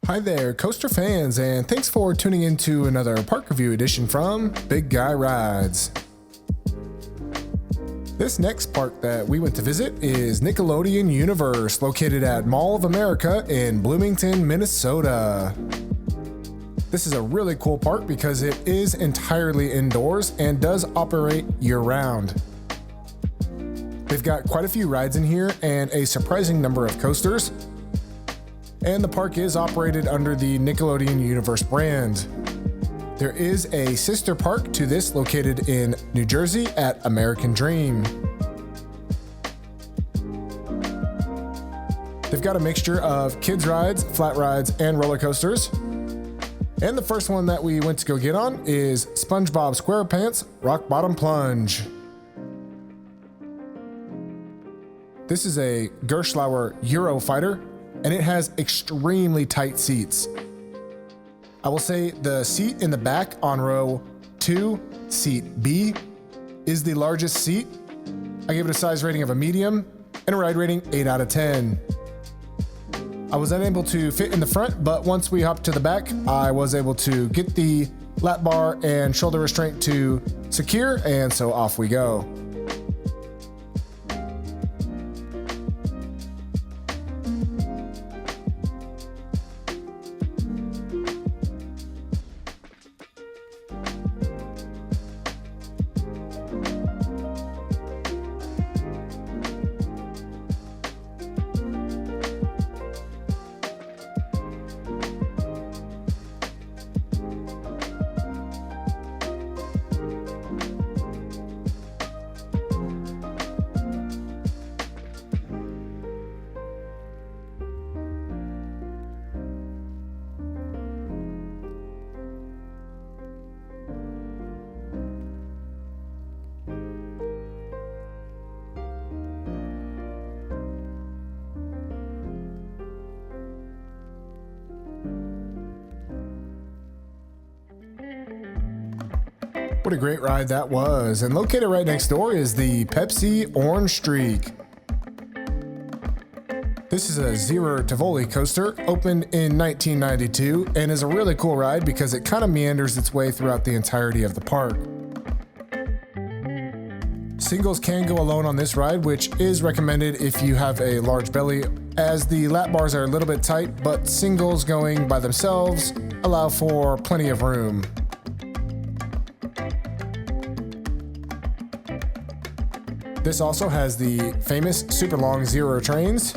Hi there, coaster fans, and thanks for tuning in to another park review edition from Big Guy Rides. This next park that we went to visit is Nickelodeon Universe, located at Mall of America in Bloomington, Minnesota. This is a really cool park because it is entirely indoors and does operate year-round. They've got quite a few rides in here and a surprising number of coasters. And the park is operated under the Nickelodeon Universe brand. There is a sister park to this located in New Jersey at American Dream. They've got a mixture of kids rides, flat rides, and roller coasters. And the first one that we went to go get on is Spongebob SquarePants Rock Bottom Plunge. This is a Gerstlauer Eurofighter, and it has extremely tight seats. I will say the seat in the back on row 2, seat B, is the largest seat. I give it a size rating of a medium and a ride rating 8 out of 10. I was unable to fit in the front, but once we hopped to the back, I was able to get the lap bar and shoulder restraint to secure, and so off we go. What a great ride that was. And located right next door is the Pepsi Orange Streak. This is a Zero Tivoli coaster, opened in 1992, and is a really cool ride because it kind of meanders its way throughout the entirety of the park. Singles can go alone on this ride, which is recommended if you have a large belly, as the lap bars are a little bit tight, but singles going by themselves allow for plenty of room. This also has the famous super long Zero trains.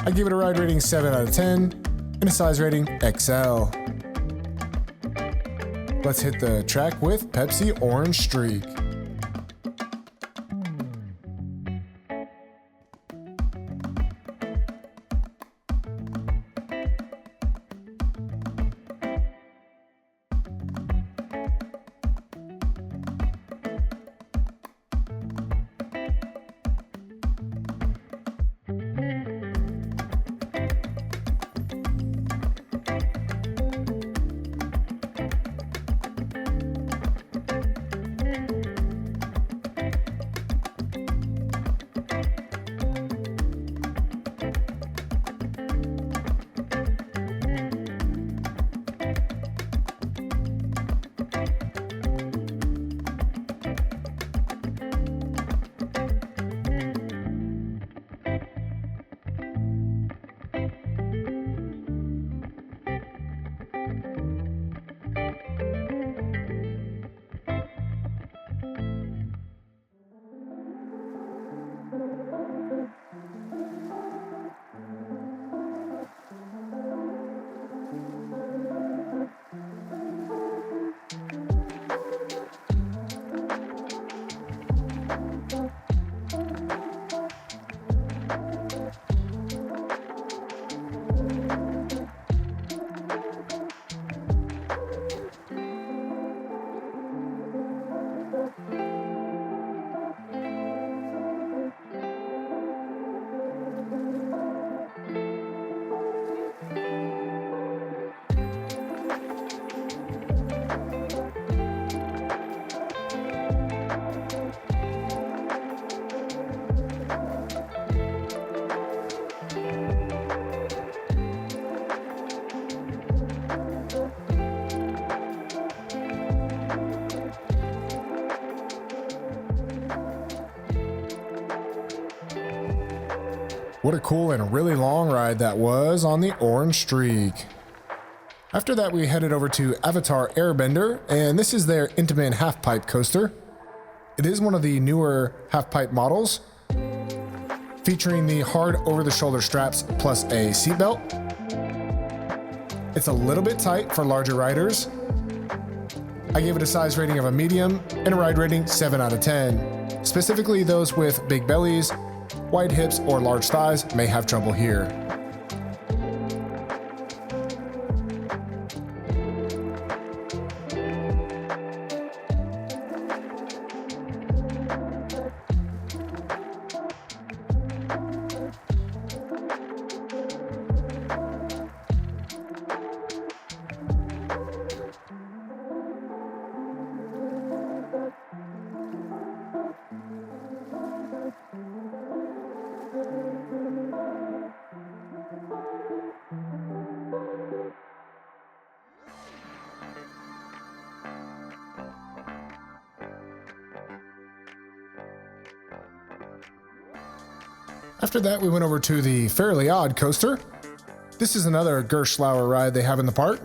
I give it a ride rating 7 out of 10 and a size rating XL. Let's hit the track with Pepsi Orange Streak. What a cool and really long ride that was on the Orange Streak. After that, we headed over to Avatar Airbender, and this is their Intamin half-pipe coaster. It is one of the newer half-pipe models, featuring the hard over-the-shoulder straps plus a seatbelt. It's a little bit tight for larger riders. I gave it a size rating of a medium and a ride rating 7 out of 10. Specifically, those with big bellies, wide hips, or large thighs may have trouble here. After that, we went over to the Fairly Odd coaster. This is another Gerschlauer ride they have in the park.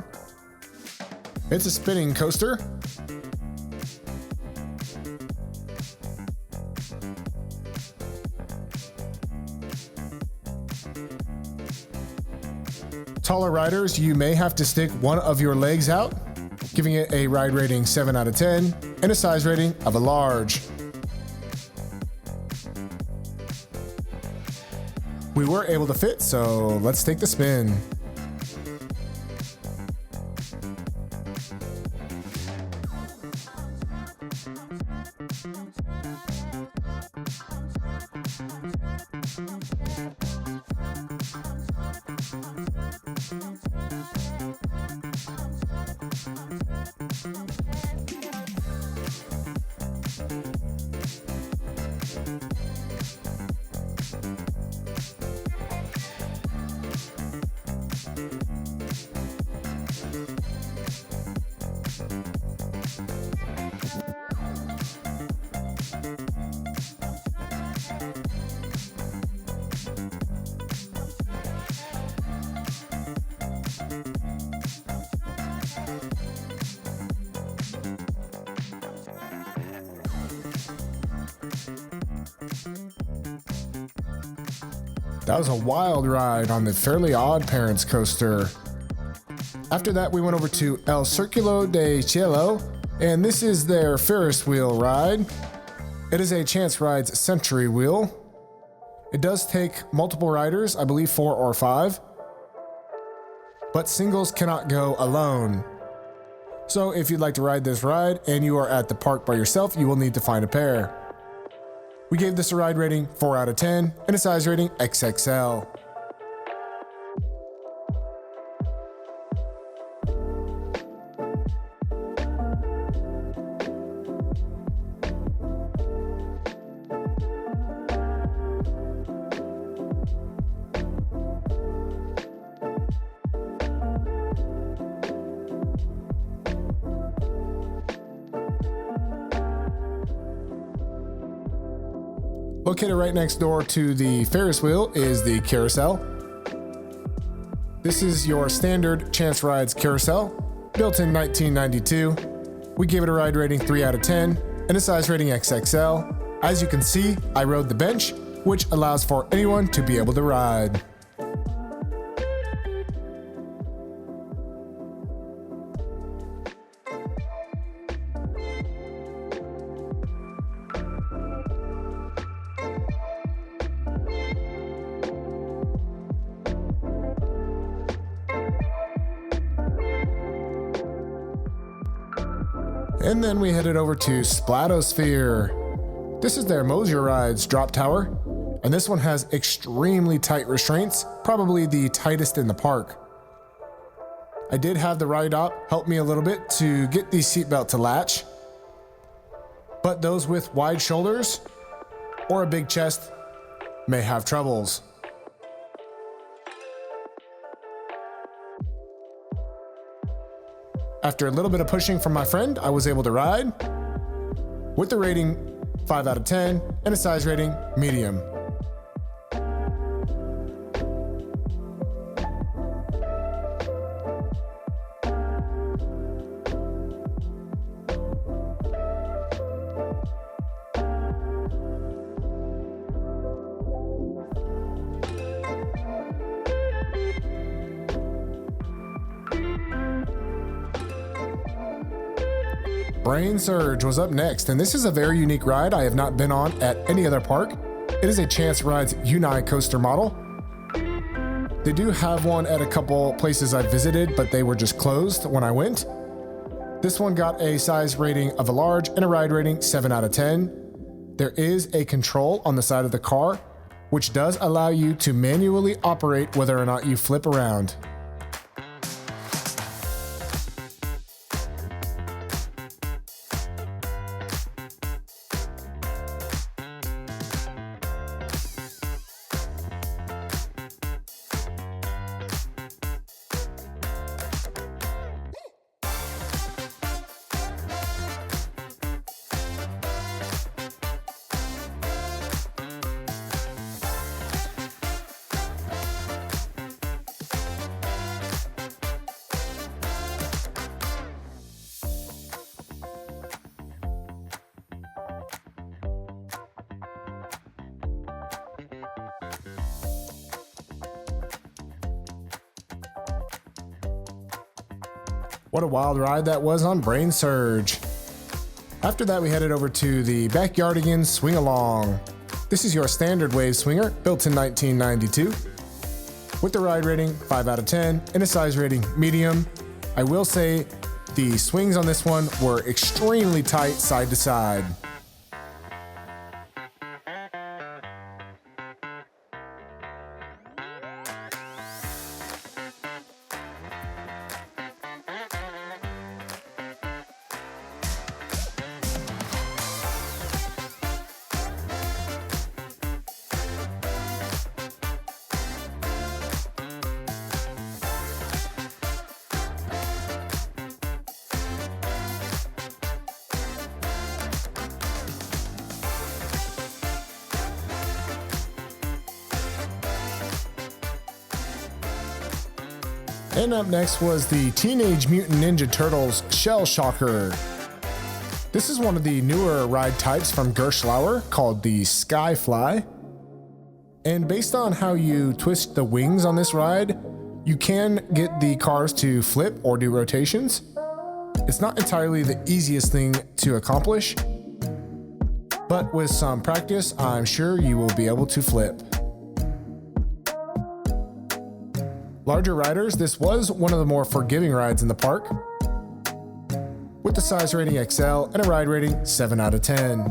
It's a spinning coaster. Taller riders, you may have to stick one of your legs out, giving it a ride rating 7 out of 10 and a size rating of a large. We were able to fit, so let's take the spin. That was a wild ride on the Fairly Odd Parents coaster. After that, we went over to El Circulo del Cielo, and this is their Ferris wheel ride. It is a Chance Rides Century wheel. It does take multiple riders, I believe 4 or 5, but singles cannot go alone. So if you'd like to ride this ride and you are at the park by yourself, you will need to find a pair. We gave this a ride rating 4 out of 10 and a size rating XXL. Located right next door to the Ferris wheel is the Carousel. This is your standard Chance Rides Carousel, built in 1992. We gave it a ride rating 3 out of 10 and a size rating XXL. As you can see, I rode the bench, which allows for anyone to be able to ride. And then we headed over to Splat-O-Sphere. This is their Mosier Rides drop tower, and this one has extremely tight restraints, probably the tightest in the park. I did have the ride op help me a little bit to get the seatbelt to latch, but those with wide shoulders or a big chest may have troubles. After a little bit of pushing from my friend, I was able to ride with the rating 5 out of 10 and a size rating medium. Brain Surge was up next, and this is a very unique ride I have not been on at any other park. It is a Chance Rides Uni coaster model. They do have one at a couple places I've visited, but they were just closed when I went. This one got a size rating of a large and a ride rating 7 out of 10. There is a control on the side of the car, which does allow you to manually operate whether or not you flip around. What a wild ride that was on Brain Surge. After that, we headed over to the Backyardigan Swing-A-Long. This is your standard wave swinger, built in 1992. With the ride rating 5 out of 10 and a size rating medium. I will say the swings on this one were extremely tight side to side. And up next was the Teenage Mutant Ninja Turtles Shell Shocker. This is one of the newer ride types from Gerstlauer called the Skyfly. And based on how you twist the wings on this ride, you can get the cars to flip or do rotations. It's not entirely the easiest thing to accomplish, but with some practice, I'm sure you will be able to flip. Larger riders, this was one of the more forgiving rides in the park, with the size rating XL and a ride rating 7 out of 10.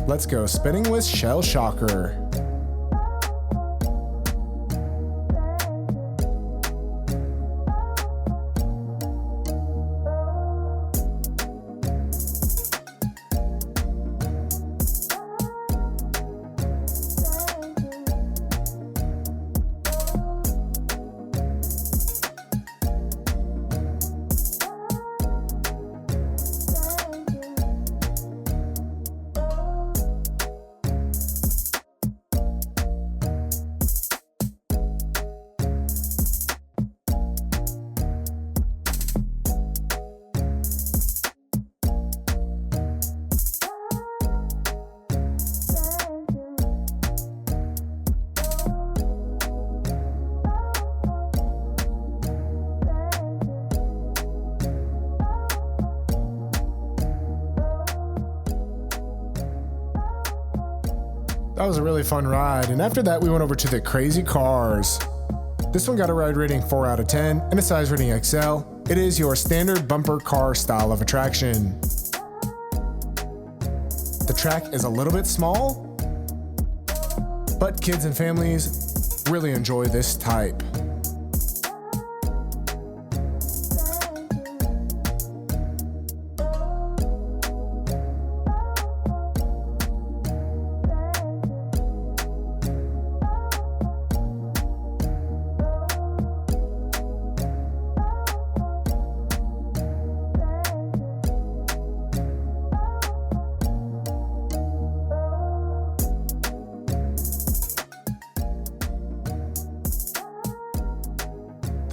Let's go spinning with Shell Shocker. That was a really fun ride, and after that we went over to the Crazy Cars. This one got a ride rating 4 out of 10 and a size rating XL. It is your standard bumper car style of attraction. The track is a little bit small, but kids and families really enjoy this type.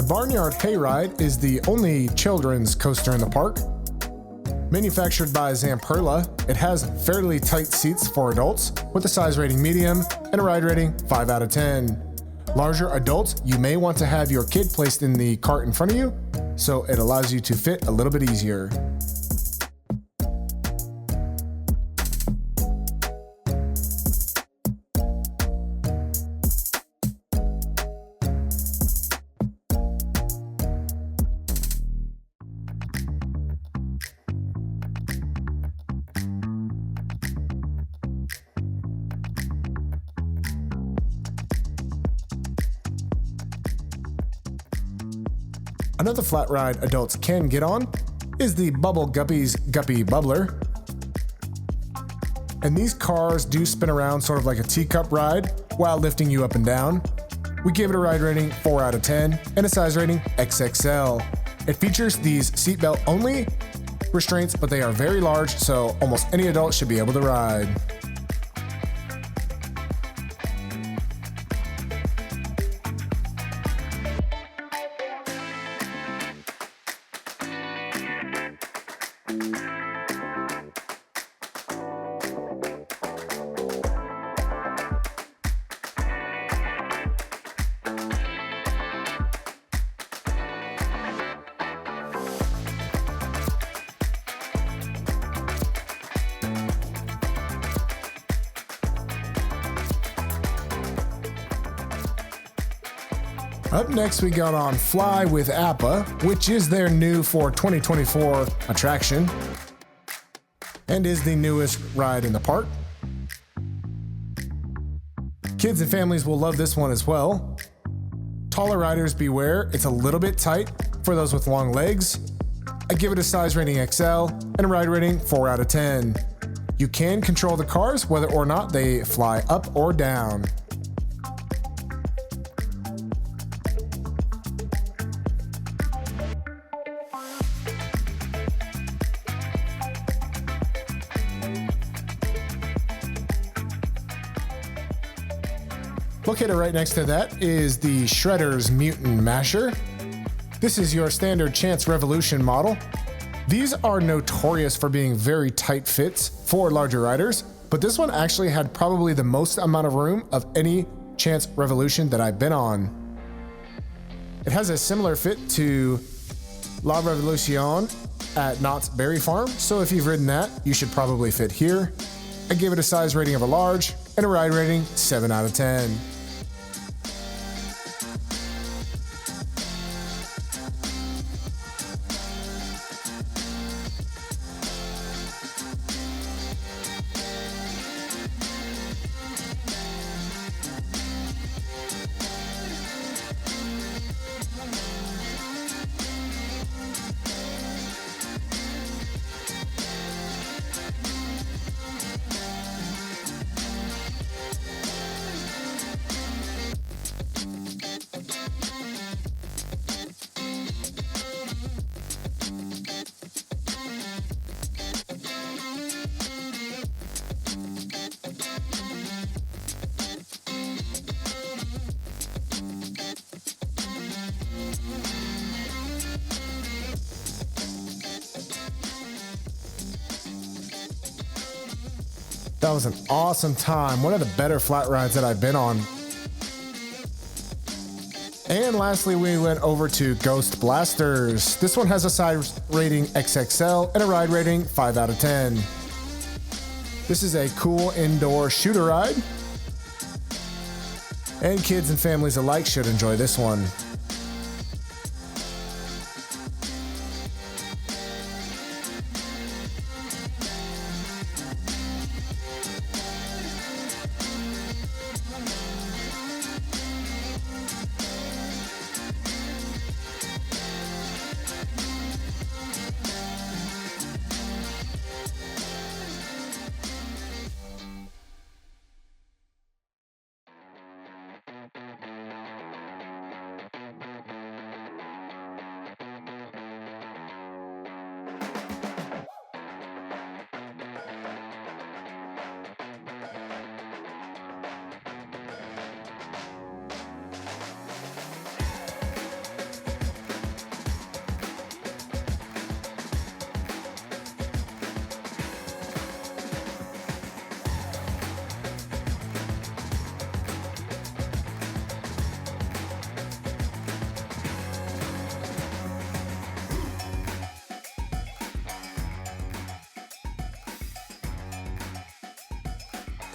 Barnyard Hay Ride is the only children's coaster in the park. Manufactured by Zamperla, it has fairly tight seats for adults with a size rating medium and a ride rating 5 out of 10. Larger adults, you may want to have your kid placed in the cart in front of you, so it allows you to fit a little bit easier. Another flat ride adults can get on is the Bubble Guppies Guppy Bubbler. And these cars do spin around sort of like a teacup ride while lifting you up and down. We gave it a ride rating 4 out of 10 and a size rating XXL. It features these seatbelt only restraints, but they are very large, so almost any adult should be able to ride. Up next, we got on Fly with Appa, which is their new for 2024 attraction and is the newest ride in the park. Kids and families will love this one as well. Taller riders beware, it's a little bit tight for those with long legs. I give it a size rating XL and a ride rating 4 out of 10. You can control the cars whether or not they fly up or down. Located right next to that is the Shredder's Mutant Masher. This is your standard Chance Revolution model. These are notorious for being very tight fits for larger riders, but this one actually had probably the most amount of room of any Chance Revolution that I've been on. It has a similar fit to La Revolution at Knott's Berry Farm, so if you've ridden that, you should probably fit here. I give it a size rating of a large and a ride rating 7 out of 10. That was an awesome time. One of the better flat rides that I've been on. And lastly, we went over to Ghost Blasters. This one has a size rating XXL and a ride rating 5 out of 10. This is a cool indoor shooter ride. And kids and families alike should enjoy this one.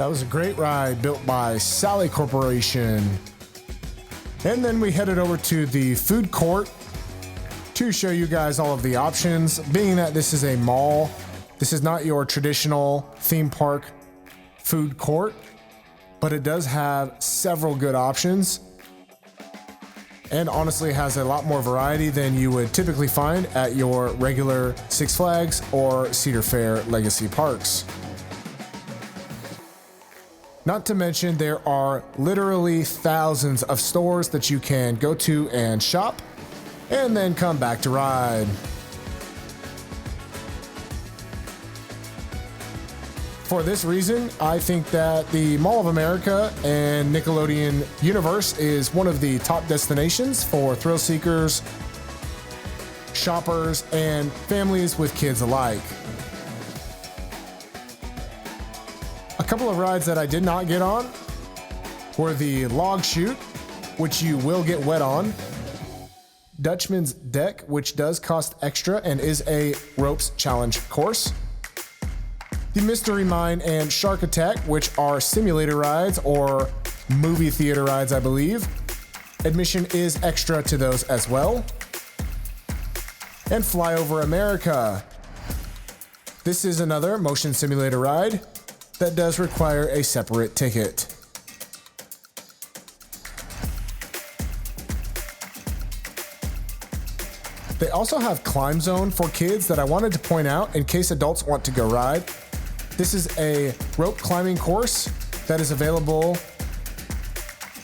That was a great ride built by Sally Corporation. And then we headed over to the food court to show you guys all of the options. Being that this is a mall, this is not your traditional theme park food court, but it does have several good options and honestly has a lot more variety than you would typically find at your regular Six Flags or Cedar Fair Legacy parks. Not to mention, there are literally thousands of stores that you can go to and shop and then come back to ride. For this reason, I think that the Mall of America and Nickelodeon Universe is one of the top destinations for thrill seekers, shoppers, and families with kids alike. A couple of rides that I did not get on were the log chute, which you will get wet on, Dutchman's Deck, which does cost extra and is a ropes challenge course, the Mystery Mine and Shark Attack, which are simulator rides or movie theater rides, I believe. Admission is extra to those as well. And Flyover America. This is another motion simulator ride that does require a separate ticket. They also have Climb Zone for kids that I wanted to point out in case adults want to go ride. This is a rope climbing course that is available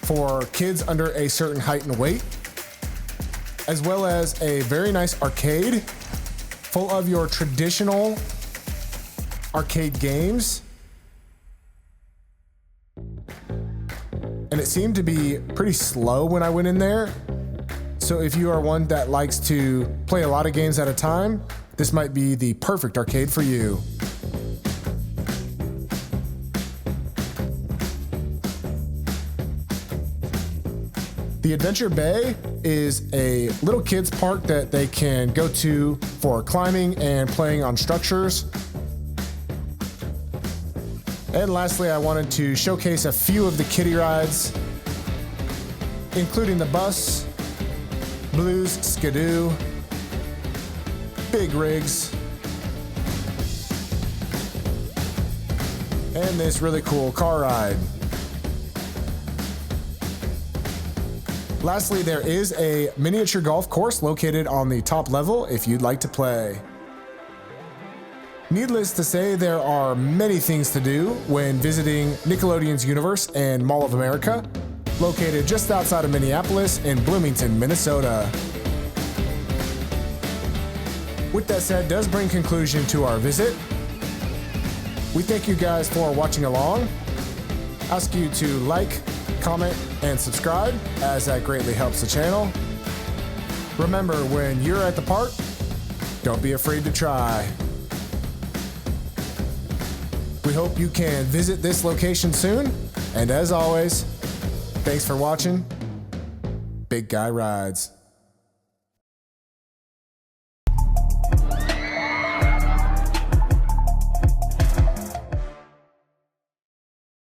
for kids under a certain height and weight, as well as a very nice arcade full of your traditional arcade games. And it seemed to be pretty slow when I went in there. So if you are one that likes to play a lot of games at a time, this might be the perfect arcade for you. The Adventure Bay is a little kids park that they can go to for climbing and playing on structures. And lastly, I wanted to showcase a few of the kiddie rides, including the bus, Blues Skidoo, Big Rigs, and this really cool car ride. Lastly, there is a miniature golf course located on the top level if you'd like to play. Needless to say, there are many things to do when visiting Nickelodeon's Universe and Mall of America, located just outside of Minneapolis in Bloomington, Minnesota. With that said, does bring conclusion to our visit. We thank you guys for watching along. Ask you to like, comment, and subscribe, as that greatly helps the channel. Remember, when you're at the park, don't be afraid to try. We hope you can visit this location soon, and as always, thanks for watching Big Guy Rides.